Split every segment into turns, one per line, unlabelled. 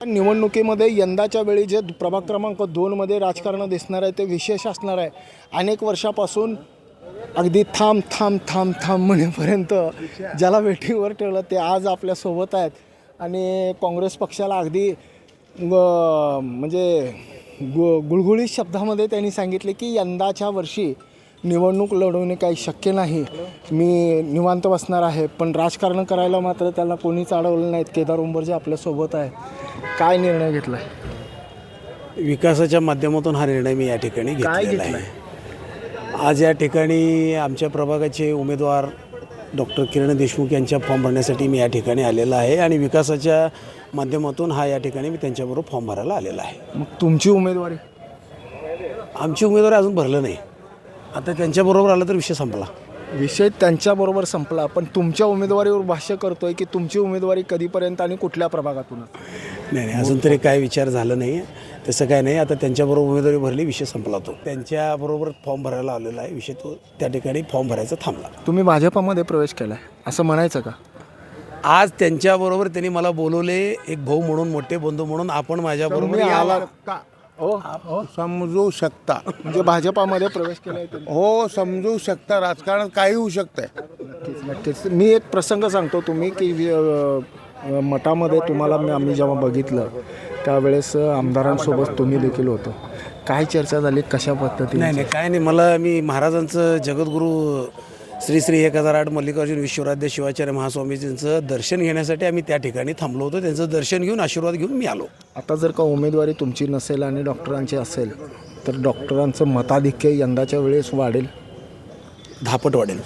निवडणुकीमध्ये यंदाच्या वेळी जे प्रभाग क्रमांक 2 मध्ये राजकारण दिसणार आहे ते विशेष असणार आहे। अनेक वर्षापासून अगदी थांब थांब थांब थांब म्हणेपर्यंत ज्याला वेटिंगवर ठेवलं ते आज आपल्या सोबत आहेत आणि काँग्रेस पक्षाला अगदी म्हणजे गुळगुळीत शब्दामध्ये त्यांनी सांगितले की यंदाच्या वर्षी निवडणूक लढवणे काही शक्य नाही, मी निवांत बसणार आहे। पण राजकारण करायला मात्र त्याला कोणीच अडवलं नाहीत। केदार उंबरजे आपल्यासोबत आहे, काय निर्णय घेतला आहे?
विकासाच्या माध्यमातून हा निर्णय मी या ठिकाणी घेतलेला आहे। आज या ठिकाणी आमच्या प्रभागाचे उमेदवार डॉक्टर किरण देशमुख यांच्या फॉर्म भरण्यासाठी मी या ठिकाणी आलेला आहे आणि विकासाच्या माध्यमातून हा या ठिकाणी मी त्यांच्याबरोबर फॉर्म भरायला आलेला आहे।
मग तुमची उमेदवारी?
आमची उमेदवारी अजून भरलं नाही, आता त्यांच्याबरोबर आलं तर विषय संपला।
विषय त्यांच्याबरोबर संपला, पण तुमच्या उमेदवारीवर भाष्य करतोय की तुमची उमेदवारी कधीपर्यंत आणि कुठल्या प्रभागातून?
नाही, अजून तरी काय विचार झालं नाही, तसं काय नाही। आता त्यांच्याबरोबर उमेदवारी भरली, विषय संपला। तो त्यांच्याबरोबर फॉर्म भरायला आलेला आहे, विषय तो त्या ठिकाणी फॉर्म भरायचा थांबला।
तुम्ही भाजपामध्ये प्रवेश केला आहे असं म्हणायचं का?
आज त्यांच्याबरोबर त्यांनी मला बोलवले, एक भाऊ म्हणून, मोठे बंधू म्हणून आपण माझ्याबरोबर
आला
का?
हो समजू शकता,
म्हणजे भाजपामध्ये प्रवेश केला आहे तुम्ही?
हो समजू शकता, राजकारणात काही होऊ शकतंय।
नक्कीच। मी एक प्रसंग सांगतो, तुम्ही की मठामध्ये तुम्हाला आम्ही जेव्हा बघितलं त्यावेळेस आमदारांसोबत तुम्ही देखील होतो, काय चर्चा झाली, कशा पद्धतीने?
नाही, काय नाही, मी महाराजांचं जगद्गुरू श्री श्री 1008 मल्लिकार्जुन विश्वराध्य शिवाचार्य महास्वामीजींचं दर्शन घेण्यासाठी आम्ही त्या ठिकाणी थांबलो होतो। त्यांचं दर्शन घेऊन आशीर्वाद घेऊन मी आलो।
आता जर का उमेदवारी तुमची नसेल आणि डॉक्टरांची असेल तर डॉक्टरांचं मताधिक्य यंदाच्या वेळेस वाढेल?
10 पट वाढेल।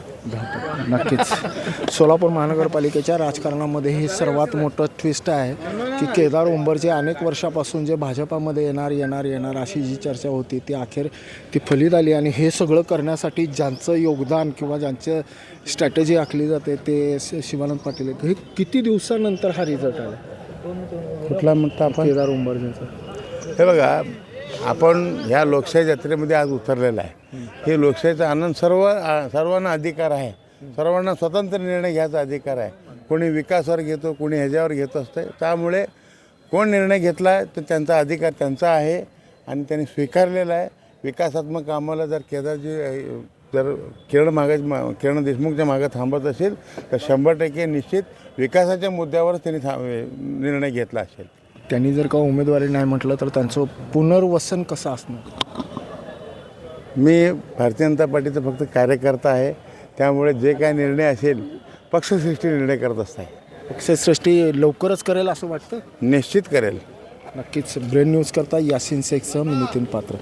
नक्कीच। सोलापूर महानगरपालिकेच्या राजकारणामध्ये हे सर्वात मोठं ट्विस्ट आहे की केदार उंबरजे अनेक वर्षापासून जे भाजपामध्ये येणार अशी जी चर्चा होती ती अखेर ती फलित आली आणि हे सगळं करण्यासाठी ज्यांचं योगदान किंवा ज्यांचं स्ट्रॅटेजी आखली जाते ते शिवानंद पाटील आहेत। हे किती दिवसानंतर हा रिझल्ट आला?
कुठला म्हणता आपण?
केदार उंबरजेचा।
हे बघा, आपण ह्या लोकशाही जत्रेमध्ये आज उतरलेला आहे। हे लोकशाहीचा आनंद सर्वांना अधिकार आहे, सर्वांना स्वतंत्र निर्णय घ्यायचा अधिकार आहे। कोणी विकासावर घेतो, कोणी ह्याच्यावर घेत असते, त्यामुळे कोण निर्णय घेतला आहे तर त्यांचा अधिकार त्यांचा आहे आणि त्यांनी स्वीकारलेला आहे। विकासात्मक कामाला जर किरण देशमुखच्या मागे थांबत असेल तर 100% निश्चित विकासाच्या मुद्द्यावर त्यांनी निर्णय घेतला असेल।
त्यांनी जर का उमेदवारी नाही म्हटलं तर त्यांचं पुनर्वसन कसं असणार?
मी भारतीय जनता पार्टीचा फक्त कार्यकर्ता आहे, त्यामुळे जे काय निर्णय असेल पक्षश्रेष्ठी निर्णय करत असतात।
पक्षश्रेष्ठी लवकरच करेल असं वाटतं?
निश्चित करेल।
नक्कीच। ब्रेन न्यूज करता यासिन शेखसह मी नितीन पात्र।